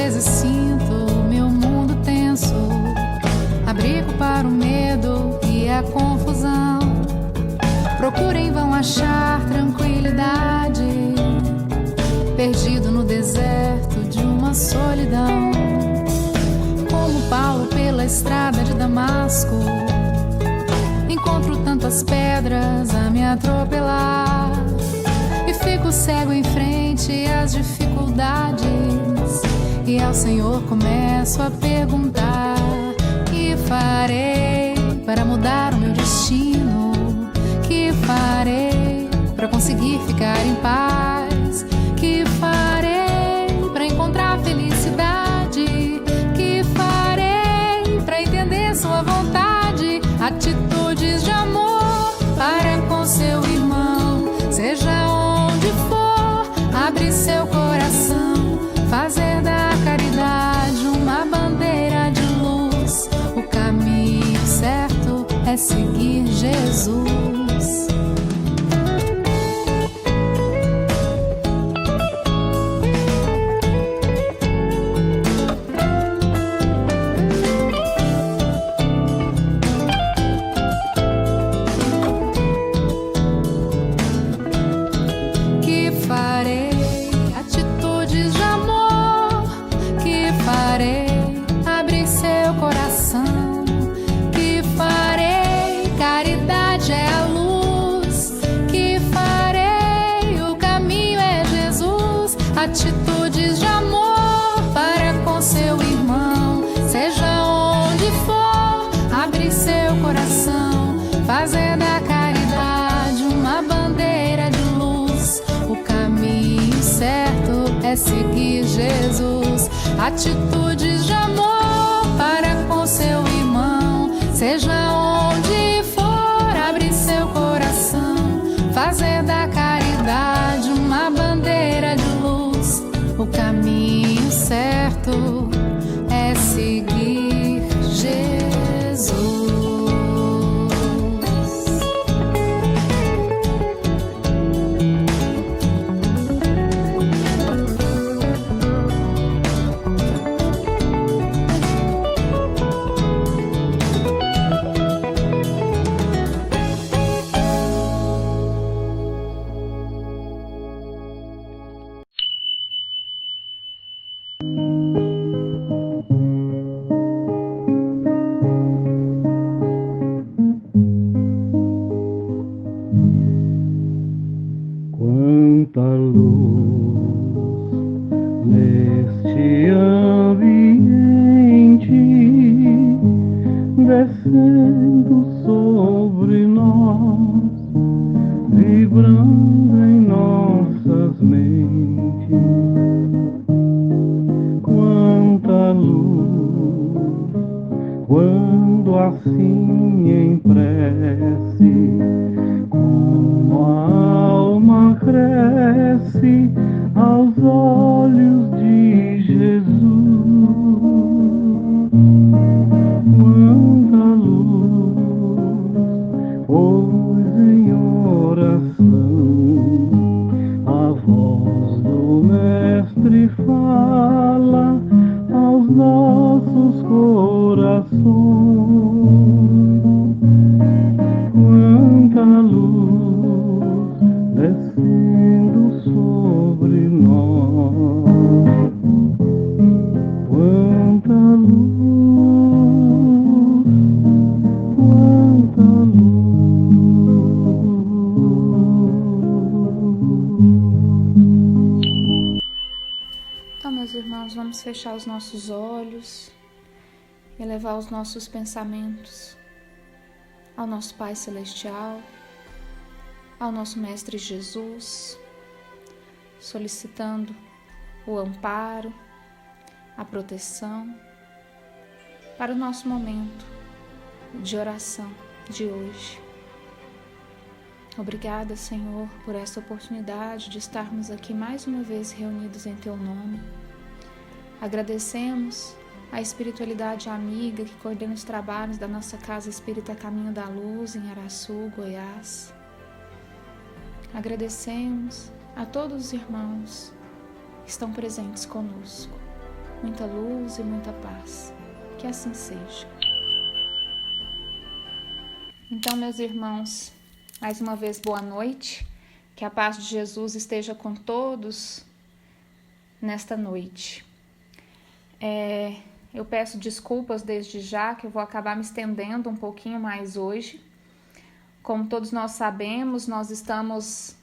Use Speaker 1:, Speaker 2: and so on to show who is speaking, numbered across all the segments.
Speaker 1: vezes sinto meu mundo tenso, abrigo para o medo e a confusão. Procuro em vão achar tranquilidade, perdido no deserto de uma solidão. Como Paulo pela estrada de Damasco, encontro tantas pedras a me atropelar e fico cego em frente às dificuldades. E ao Senhor começo a perguntar: que farei para mudar o meu destino? Que farei para conseguir ficar em paz? Que farei para encontrar felicidade? Que farei para entender sua vontade? Atitudes de amor para com seu irmão, seja onde for, abre seu coração, fazer da caridade uma bandeira de luz. O caminho certo é seguir Jesus. Atitudes de amor para com seu irmão, seja onde for, abre seu coração, fazer da caridade uma bandeira de luz. O caminho certo é seguir Jesus. Atitudes de amor para com seu irmão, seja onde for, abre seu coração, fazer da caridade uma bandeira de luz. O caminho certo é seguir Jesus. Vamos fechar os nossos olhos e elevar os nossos pensamentos ao nosso Pai Celestial, ao nosso Mestre Jesus, solicitando o amparo, a proteção para o nosso momento de oração de hoje. Obrigada, Senhor, por essa oportunidade de estarmos aqui mais uma vez reunidos em Teu nome. Agradecemos a espiritualidade amiga que coordena os trabalhos da nossa Casa Espírita Caminho da Luz, em Araçu, Goiás. Agradecemos a todos os irmãos que estão presentes conosco.
Speaker 2: muita luz e muita paz. Que assim seja. Então, meus irmãos, mais uma vez boa noite. Que a paz de Jesus esteja com todos nesta noite. Eu peço desculpas desde já, que eu vou acabar me estendendo um pouquinho mais hoje. Como todos nós sabemos, nós estamos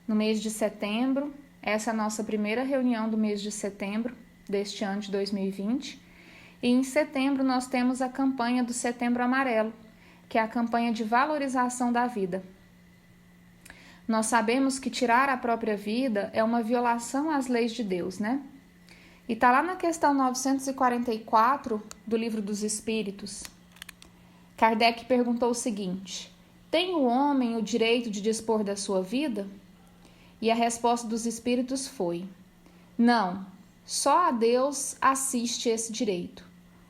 Speaker 2: no mês de setembro. Essa é a nossa primeira reunião do mês de setembro deste ano de 2020. E em setembro nós temos a campanha do Setembro Amarelo, que é a campanha de valorização da vida. Nós sabemos que tirar a própria vida é uma violação às leis de Deus, né? E está lá na questão 944 do Livro dos Espíritos. Kardec perguntou o seguinte: tem o homem o direito de dispor da sua vida? E a resposta dos Espíritos foi: não, só a Deus assiste esse direito.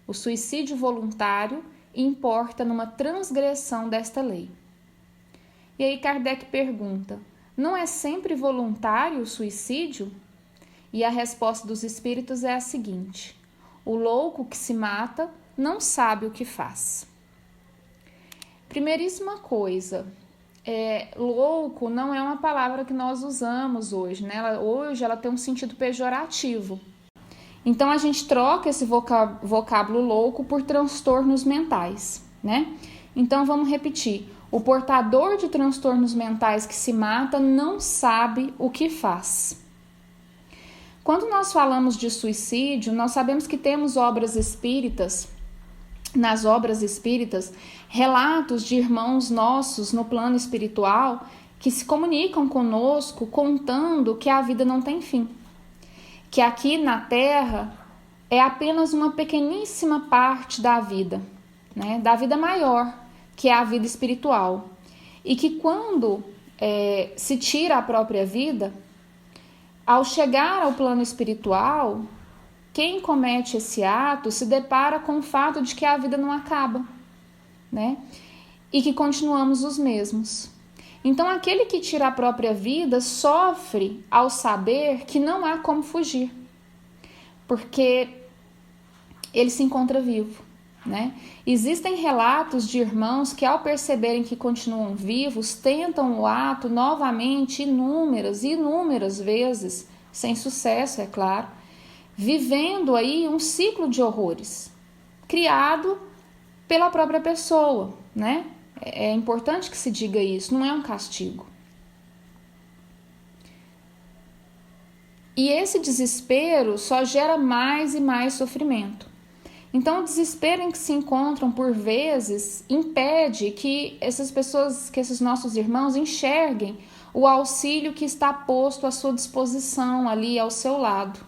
Speaker 2: O suicídio voluntário importa numa transgressão desta lei. E aí Kardec pergunta: não é sempre voluntário o suicídio? E a resposta dos Espíritos é a seguinte: o louco que se mata não sabe o que faz. Primeiríssima coisa, louco não é uma palavra que nós usamos hoje, né? Hoje ela tem um sentido pejorativo. Então a gente troca esse vocábulo louco por transtornos mentais, né? Então vamos repetir: o portador de transtornos mentais que se mata não sabe o que faz. Quando nós falamos de suicídio, nós sabemos que temos nas obras espíritas, relatos de irmãos nossos no plano espiritual que se comunicam conosco contando que a vida não tem fim. Que aqui na Terra é apenas uma pequeníssima parte da vida, né? Da vida maior, que é a vida espiritual. E que quando se tira a própria vida, ao chegar ao plano espiritual, quem comete esse ato se depara com o fato de que a vida não acaba, né? E que continuamos os mesmos. Então, aquele que tira a própria vida sofre ao saber que não há como fugir, porque ele se encontra vivo, né? Existem relatos de irmãos que, ao perceberem que continuam vivos, tentam o ato novamente inúmeras vezes, sem sucesso, é claro, vivendo aí um ciclo de horrores, criado pela própria pessoa, né? É importante que se diga isso, não é um castigo. E esse desespero só gera mais e mais sofrimento. Então, o desespero em que se encontram, por vezes, impede que essas pessoas, que esses nossos irmãos enxerguem o auxílio que está posto à sua disposição, ali ao seu lado,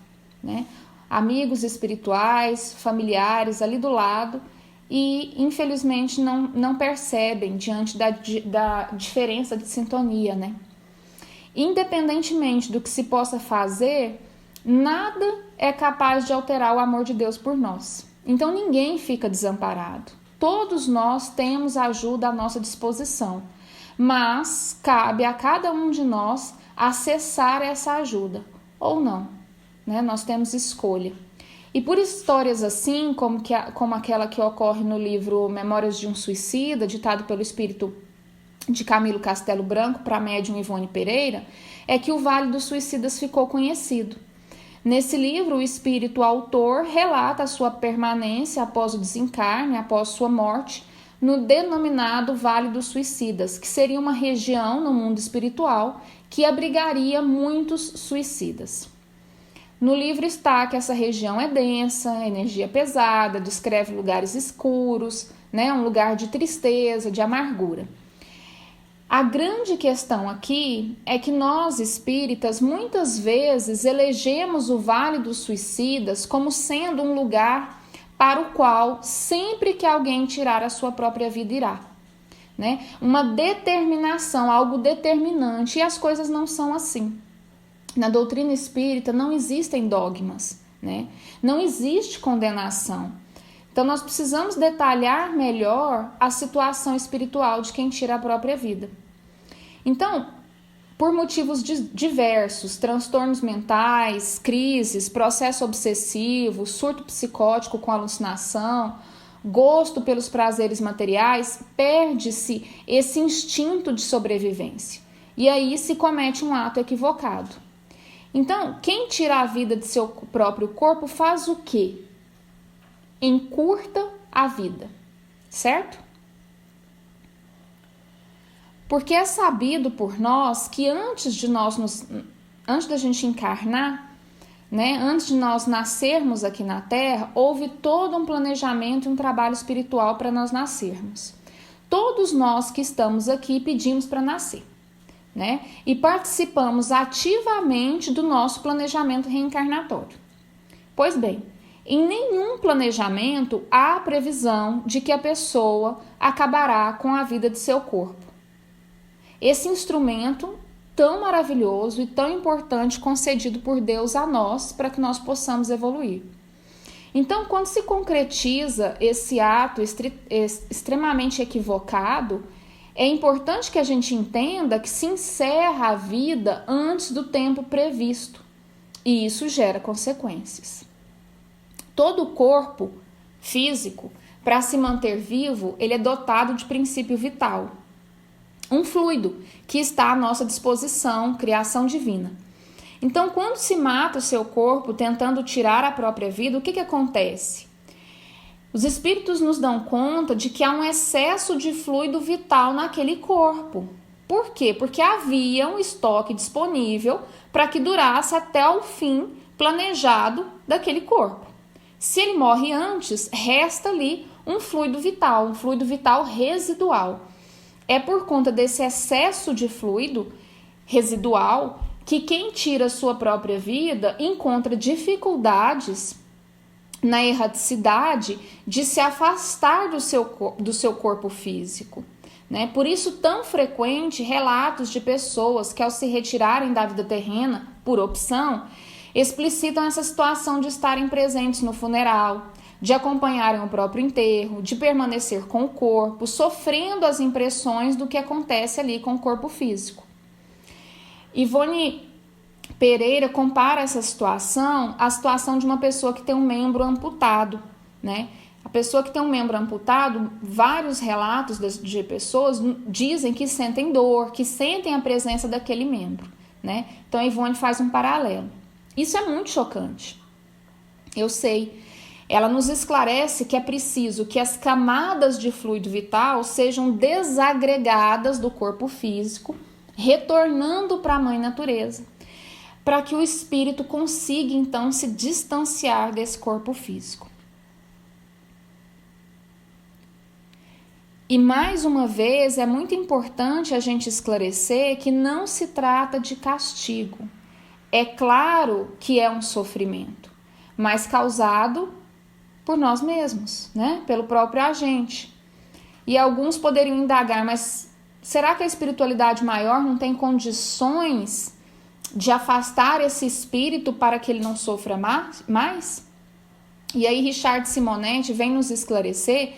Speaker 2: né? Amigos espirituais, familiares ali do lado, e infelizmente não percebem diante da diferença de sintonia, né? Independentemente do que se possa fazer, nada é capaz de alterar o amor de Deus por nós. Então ninguém fica desamparado. Todos nós temos ajuda à nossa disposição, mas cabe a cada um de nós acessar essa ajuda, ou não, né? Nós temos escolha. E por histórias assim, como aquela que ocorre no livro Memórias de um Suicida, ditado pelo espírito de Camilo Castelo Branco para a médium Ivone Pereira, é que o Vale dos Suicidas ficou conhecido. Nesse livro, o espírito autor relata a sua permanência após o desencarne, após sua morte, no denominado Vale dos Suicidas, que seria uma região no mundo espiritual que abrigaria muitos suicidas. No livro está que essa região é densa, energia pesada, descreve lugares escuros, né, um lugar de tristeza, de amargura. A grande questão aqui é que nós, espíritas, muitas vezes elegemos o Vale dos Suicidas como sendo um lugar para o qual sempre que alguém tirar a sua própria vida irá, né? Uma determinação, algo determinante, e as coisas não são assim. Na doutrina espírita não existem dogmas, né? Não existe condenação. Então nós precisamos detalhar melhor a situação espiritual de quem tira a própria vida. Então, por motivos diversos, transtornos mentais, crises, processo obsessivo, surto psicótico com alucinação, gosto pelos prazeres materiais, perde-se esse instinto de sobrevivência. E aí se comete um ato equivocado. Então, quem tira a vida de seu próprio corpo faz o quê? Encurta a vida, certo? Porque é sabido por nós que antes da gente encarnar, né, antes de nós nascermos aqui na Terra, houve todo um planejamento e um trabalho espiritual para nós nascermos. Todos nós que estamos aqui pedimos para nascer, né, e participamos ativamente do nosso planejamento reencarnatório. Pois bem, em nenhum planejamento há previsão de que a pessoa acabará com a vida de seu corpo. Esse instrumento tão maravilhoso e tão importante concedido por Deus a nós para que nós possamos evoluir. Então, quando se concretiza esse ato extremamente equivocado, é importante que a gente entenda que se encerra a vida antes do tempo previsto, e isso gera consequências. Todo o corpo físico, para se manter vivo, ele é dotado de princípio vital, um fluido que está à nossa disposição, criação divina. Então, quando se mata o seu corpo tentando tirar a própria vida, o que acontece? Os espíritos nos dão conta de que há um excesso de fluido vital naquele corpo. Por quê? Porque havia um estoque disponível para que durasse até o fim planejado daquele corpo. Se ele morre antes, resta ali um fluido vital residual. É por conta desse excesso de fluido residual que quem tira sua própria vida encontra dificuldades na erraticidade de se afastar do seu corpo físico, né? Por isso, tão frequente relatos de pessoas que, ao se retirarem da vida terrena, por opção, explicitam essa situação de estarem presentes no funeral, de acompanharem o próprio enterro, de permanecer com o corpo, sofrendo as impressões do que acontece ali com o corpo físico. Ivone Pereira compara essa situação à situação de uma pessoa que tem um membro amputado, né? A pessoa que tem um membro amputado, vários relatos de pessoas dizem que sentem dor, que sentem a presença daquele membro, né? Então a Ivone faz um paralelo. Isso é muito chocante. Eu sei. Ela nos esclarece que é preciso que as camadas de fluido vital sejam desagregadas do corpo físico, retornando para a mãe natureza, para que o espírito consiga então se distanciar desse corpo físico. E mais uma vez é muito importante a gente esclarecer que não se trata de castigo. É claro que é um sofrimento, mas causado por nós mesmos, né? Pelo próprio agente. E alguns poderiam indagar, mas será que a espiritualidade maior não tem condições de afastar esse espírito para que ele não sofra mais? E aí Richard Simonetti vem nos esclarecer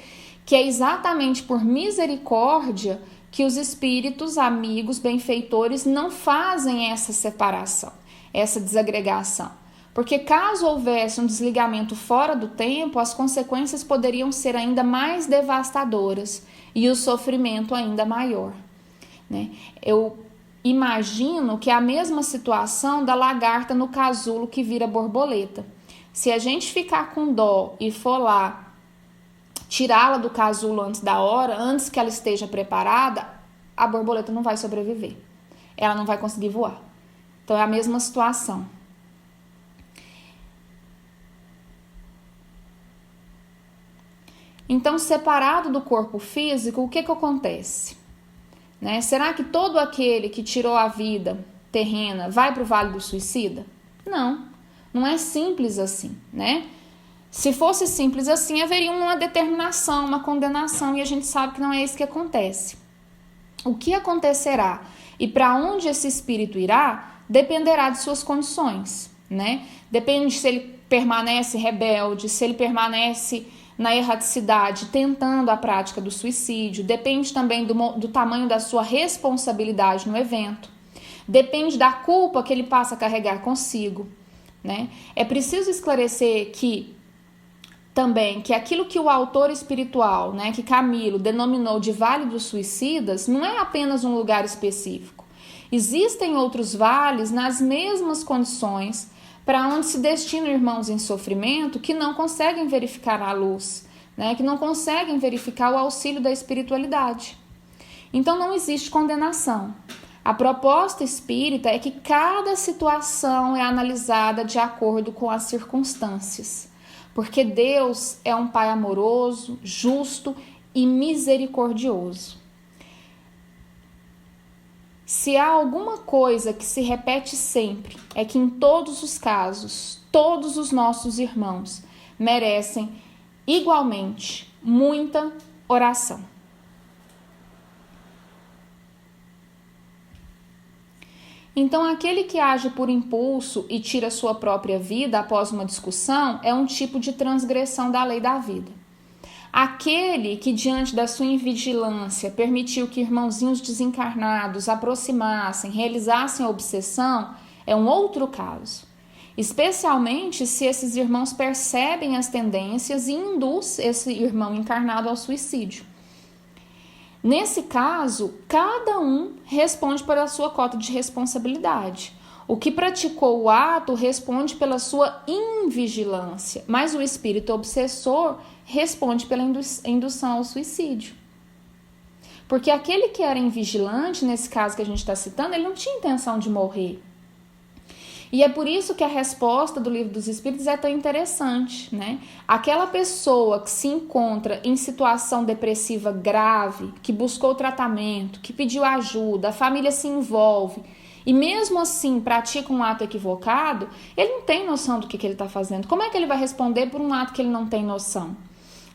Speaker 2: que é exatamente por misericórdia que os espíritos amigos, benfeitores, não fazem essa separação, essa desagregação. Porque caso houvesse um desligamento fora do tempo, as consequências poderiam ser ainda mais devastadoras e o sofrimento ainda maior, né? Eu imagino que é a mesma situação da lagarta no casulo que vira borboleta. Se a gente ficar com dó e for lá tirá-la do casulo antes da hora, antes que ela esteja preparada, a borboleta não vai sobreviver. Ela não vai conseguir voar. Então é a mesma situação. Então, separado do corpo físico, o que acontece? Né? Será que todo aquele que tirou a vida terrena vai para o Vale do Suicida? Não, não é simples assim, né? Se fosse simples assim, haveria uma determinação, uma condenação, e a gente sabe que não é isso que acontece. O que acontecerá e para onde esse espírito irá dependerá de suas condições, né? Depende se ele permanece rebelde, se ele permanece na erraticidade, tentando a prática do suicídio, depende também do tamanho da sua responsabilidade no evento. depende da culpa que ele passa a carregar consigo, né? É preciso esclarecer que aquilo que o autor espiritual, né, que Camilo denominou de Vale dos Suicidas, não é apenas um lugar específico. Existem outros vales nas mesmas condições para onde se destinam irmãos em sofrimento que não conseguem verificar a luz, né, que não conseguem verificar o auxílio da espiritualidade. Então não existe condenação. A proposta espírita é que cada situação é analisada de acordo com as circunstâncias. Porque Deus é um Pai amoroso, justo e misericordioso. Se há alguma coisa que se repete sempre, é que em todos os casos, todos os nossos irmãos merecem igualmente muita oração. Então, aquele que age por impulso e tira sua própria vida após uma discussão é um tipo de transgressão da lei da vida. Aquele que, diante da sua invigilância, permitiu que irmãozinhos desencarnados aproximassem, realizassem a obsessão, é um outro caso. Especialmente se esses irmãos percebem as tendências e induz esse irmão encarnado ao suicídio. Nesse caso, cada um responde pela sua cota de responsabilidade. O que praticou o ato responde pela sua invigilância, mas o espírito obsessor responde pela indução ao suicídio. Porque aquele que era invigilante, nesse caso que a gente está citando, ele não tinha intenção de morrer. E é por isso que a resposta do Livro dos Espíritos é tão interessante, né? Aquela pessoa que se encontra em situação depressiva grave, que buscou tratamento, que pediu ajuda, a família se envolve e mesmo assim pratica um ato equivocado, ele não tem noção do que ele está fazendo. Como é que ele vai responder por um ato que ele não tem noção?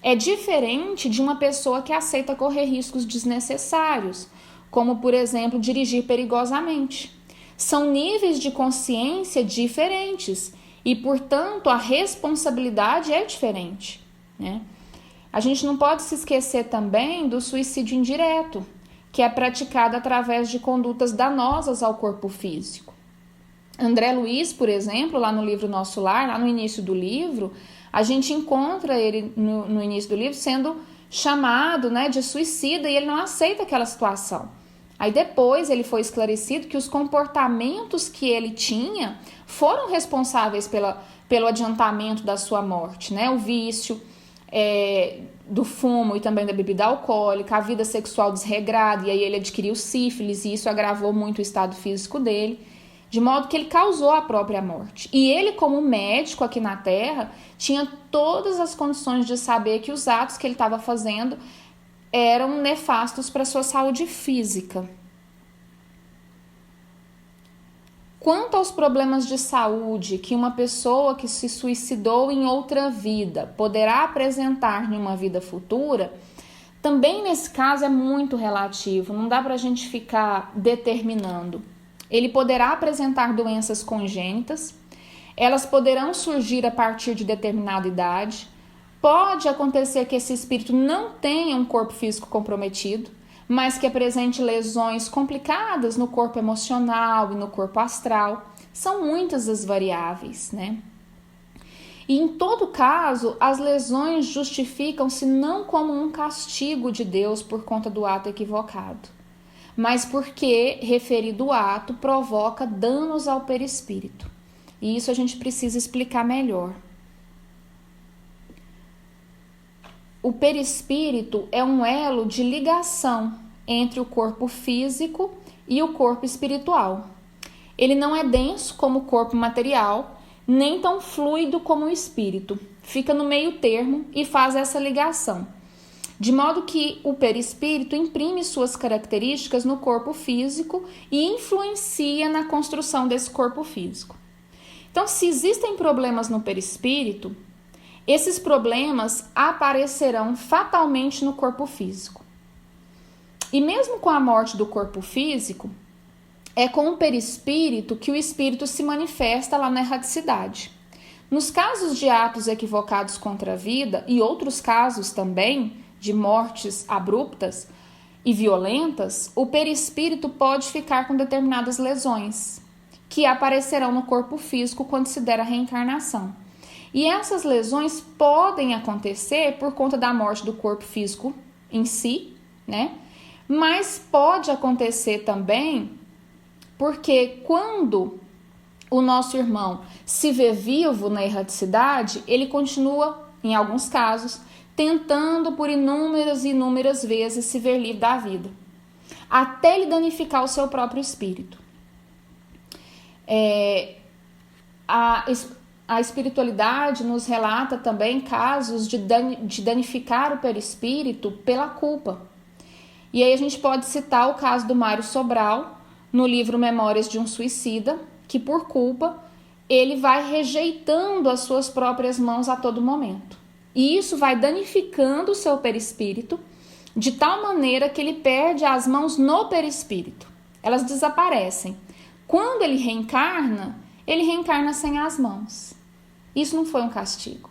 Speaker 2: É diferente de uma pessoa que aceita correr riscos desnecessários, como, por exemplo, dirigir perigosamente. São níveis de consciência diferentes e, portanto, a responsabilidade é diferente, né? A gente não pode se esquecer também do suicídio indireto, que é praticado através de condutas danosas ao corpo físico. André Luiz, por exemplo, lá no livro Nosso Lar, lá no início do livro, a gente encontra ele no início do livro sendo chamado, né, de suicida e ele não aceita aquela situação. Aí depois ele foi esclarecido que os comportamentos que ele tinha foram responsáveis pelo adiantamento da sua morte, né? O vício do fumo e também da bebida alcoólica, a vida sexual desregrada, e aí ele adquiriu sífilis e isso agravou muito o estado físico dele, de modo que ele causou a própria morte. E ele, como médico aqui na Terra, tinha todas as condições de saber que os atos que ele estava fazendo eram nefastos para a sua saúde física. Quanto aos problemas de saúde que uma pessoa que se suicidou em outra vida poderá apresentar em uma vida futura, também nesse caso é muito relativo, não dá para a gente ficar determinando. Ele poderá apresentar doenças congênitas, elas poderão surgir a partir de determinada idade. Pode acontecer que esse espírito não tenha um corpo físico comprometido, mas que apresente lesões complicadas no corpo emocional e no corpo astral. São muitas as variáveis, né? E em todo caso, as lesões justificam-se não como um castigo de Deus por conta do ato equivocado, mas porque referido ato provoca danos ao perispírito. E isso a gente precisa explicar melhor. O perispírito é um elo de ligação entre o corpo físico e o corpo espiritual. Ele não é denso como o corpo material, nem tão fluido como o espírito. Fica no meio termo e faz essa ligação. De modo que o perispírito imprime suas características no corpo físico e influencia na construção desse corpo físico. Então, se existem problemas no perispírito, esses problemas aparecerão fatalmente no corpo físico. E mesmo com a morte do corpo físico, é com o perispírito que o espírito se manifesta lá na erraticidade. Nos casos de atos equivocados contra a vida, e outros casos também, de mortes abruptas, e violentas, o perispírito pode ficar com determinadas lesões, que aparecerão no corpo físico quando se der a reencarnação. E essas lesões podem acontecer por conta da morte do corpo físico em si, né? Mas pode acontecer também porque quando o nosso irmão se vê vivo na erraticidade, ele continua, em alguns casos, tentando por inúmeras e inúmeras vezes se ver livre da vida, até ele danificar o seu próprio espírito. A espiritualidade nos relata também casos de danificar o perispírito pela culpa. E aí a gente pode citar o caso do Mário Sobral, no livro Memórias de um Suicida, que por culpa ele vai rejeitando as suas próprias mãos a todo momento. E isso vai danificando o seu perispírito de tal maneira que ele perde as mãos no perispírito. Elas desaparecem. Quando ele reencarna sem as mãos. Isso não foi um castigo,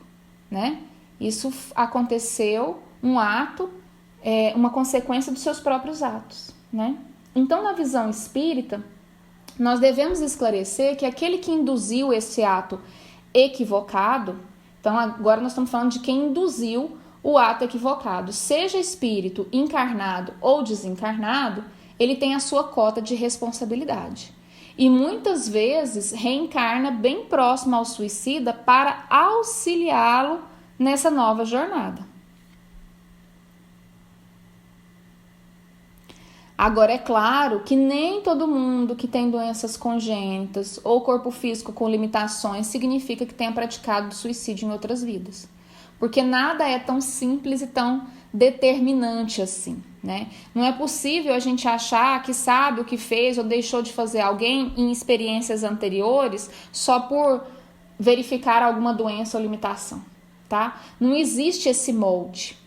Speaker 2: né? Isso aconteceu, um ato, uma consequência dos seus próprios atos, né? Então, na visão espírita, nós devemos esclarecer que aquele que induziu esse ato equivocado, então agora nós estamos falando de quem induziu o ato equivocado, seja espírito encarnado ou desencarnado, ele tem a sua cota de responsabilidade. E muitas vezes reencarna bem próximo ao suicida para auxiliá-lo nessa nova jornada. Agora, é claro que nem todo mundo que tem doenças congênitas ou corpo físico com limitações significa que tenha praticado suicídio em outras vidas. Porque nada é tão simples e tão determinante assim, né? Não é possível a gente achar que sabe o que fez ou deixou de fazer alguém em experiências anteriores só por verificar alguma doença ou limitação, tá? Não existe esse molde.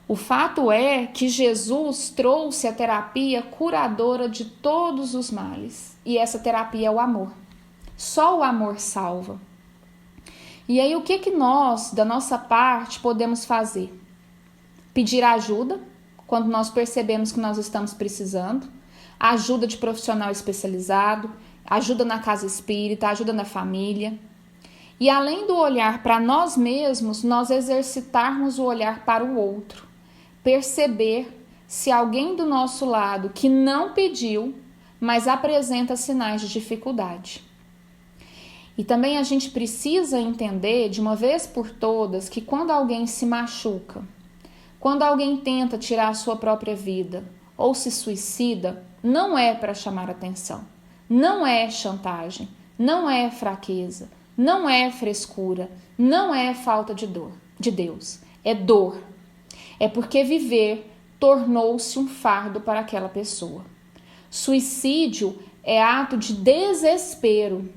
Speaker 2: O fato é que Jesus trouxe a terapia curadora de todos os males. E essa terapia é o amor. Só o amor salva. E aí, o que nós, da nossa parte, podemos fazer? Pedir ajuda, quando nós percebemos que nós estamos precisando. Ajuda de profissional especializado, ajuda na casa espírita, ajuda na família. E além do olhar para nós mesmos, nós exercitarmos o olhar para o outro. Perceber se alguém do nosso lado que não pediu, mas apresenta sinais de dificuldade. E também a gente precisa entender de uma vez por todas que quando alguém se machuca, quando alguém tenta tirar a sua própria vida ou se suicida, não é para chamar atenção, não é chantagem, não é fraqueza, não é frescura, não é falta de Deus, é dor. É porque viver tornou-se um fardo para aquela pessoa. Suicídio é ato de desespero.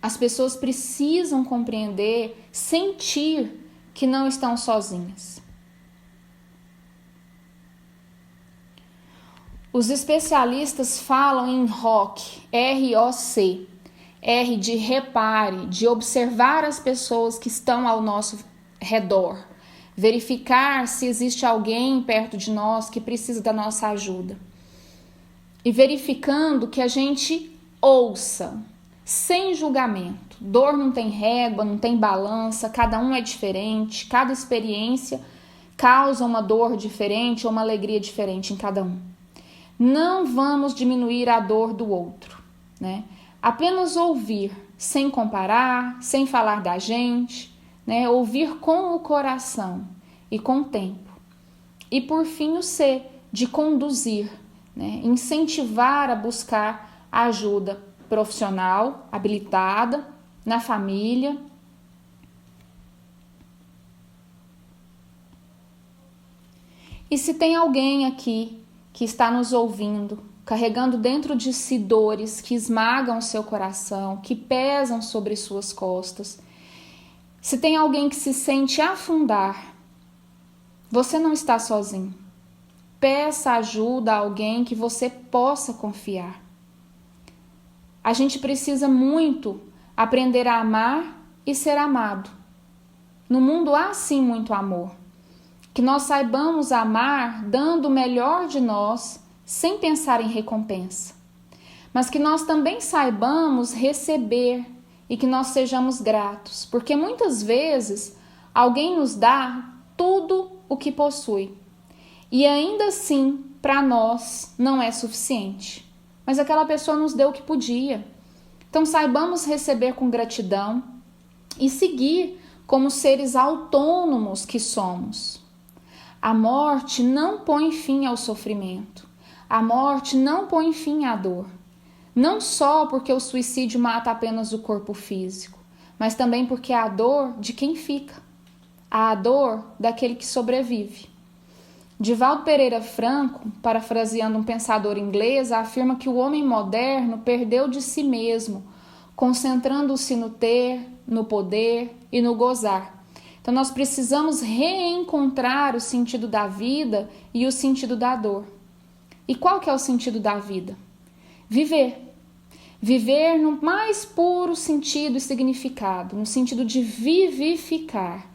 Speaker 2: As pessoas precisam compreender, sentir que não estão sozinhas. Os especialistas falam em ROC, R-O-C. R de repare, de observar as pessoas que estão ao nosso redor. Verificar se existe alguém perto de nós que precisa da nossa ajuda. E verificando que a gente ouça, sem julgamento. Dor não tem régua, não tem balança, cada um é diferente, cada experiência causa uma dor diferente ou uma alegria diferente em cada um. Não vamos diminuir a dor do outro, né? Apenas ouvir, sem comparar, sem falar da gente, né? Ouvir com o coração e com o tempo. E por fim o C, de conduzir, né? Incentivar a buscar ajuda profissional, habilitada, na família. E se tem alguém aqui que está nos ouvindo, carregando dentro de si dores que esmagam o seu coração, que pesam sobre suas costas, se tem alguém que se sente afundar, você não está sozinho. Peça ajuda a alguém que você possa confiar. A gente precisa muito aprender a amar e ser amado. No mundo há sim muito amor. Que nós saibamos amar dando o melhor de nós, sem pensar em recompensa. Mas que nós também saibamos receber e que nós sejamos gratos, porque muitas vezes alguém nos dá tudo o que possui e ainda assim para nós não é suficiente, mas aquela pessoa nos deu o que podia. Então saibamos receber com gratidão e seguir como seres autônomos que somos. A morte não põe fim ao sofrimento, a morte não põe fim à dor. Não só porque o suicídio mata apenas o corpo físico, mas também porque é a dor de quem fica, a dor daquele que sobrevive. Divaldo Pereira Franco, parafraseando um pensador inglês, afirma que o homem moderno perdeu de si mesmo, concentrando-se no ter, no poder e no gozar. Então nós precisamos reencontrar o sentido da vida e o sentido da dor. E qual que é o sentido da vida? Viver. Viver no mais puro sentido e significado, no sentido de vivificar,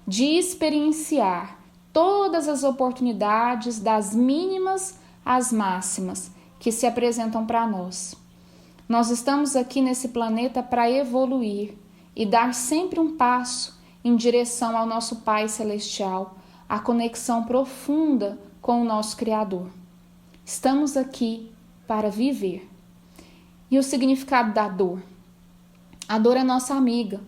Speaker 2: de experienciar todas as oportunidades, das mínimas às máximas, que se apresentam para nós. Nós estamos aqui nesse planeta para evoluir e dar sempre um passo em direção ao nosso Pai Celestial, a conexão profunda com o nosso Criador. Estamos aqui para viver. E o significado da dor? A dor é nossa amiga.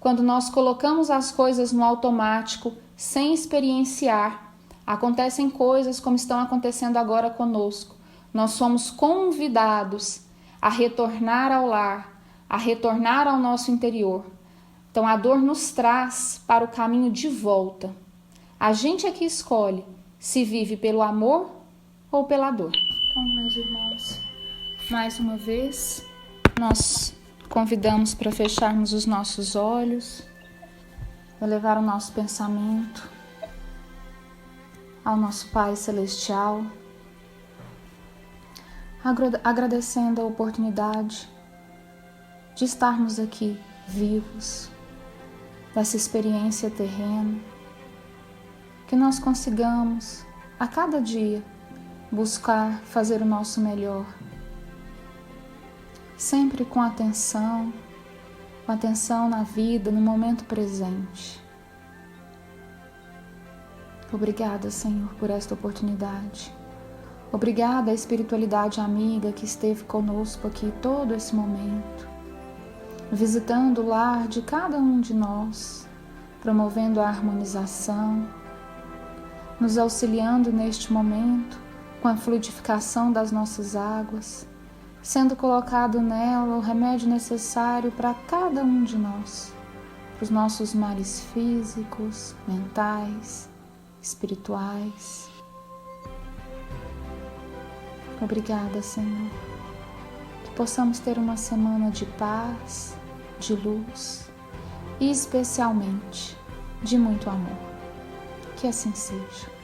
Speaker 2: Quando nós colocamos as coisas no automático, sem experienciar, acontecem coisas como estão acontecendo agora conosco. Nós somos convidados a retornar ao lar, a retornar ao nosso interior. Então a dor nos traz para o caminho de volta. A gente é que escolhe se vive pelo amor ou pela dor. Então, meus irmãos, mais uma vez, nós convidamos para fecharmos os nossos olhos, elevar o nosso pensamento ao nosso Pai Celestial, agradecendo a oportunidade de estarmos aqui vivos, dessa experiência terrena, que nós consigamos a cada dia buscar fazer o nosso melhor, sempre com atenção na vida, no momento presente. Obrigada, Senhor, por esta oportunidade. Obrigada à espiritualidade amiga que esteve conosco aqui todo esse momento, visitando o lar de cada um de nós, promovendo a harmonização, nos auxiliando neste momento com a fluidificação das nossas águas, sendo colocado nela o remédio necessário para cada um de nós, para os nossos males físicos, mentais, espirituais. Obrigada, Senhor, que possamos ter uma semana de paz, de luz e especialmente de muito amor. Que assim seja.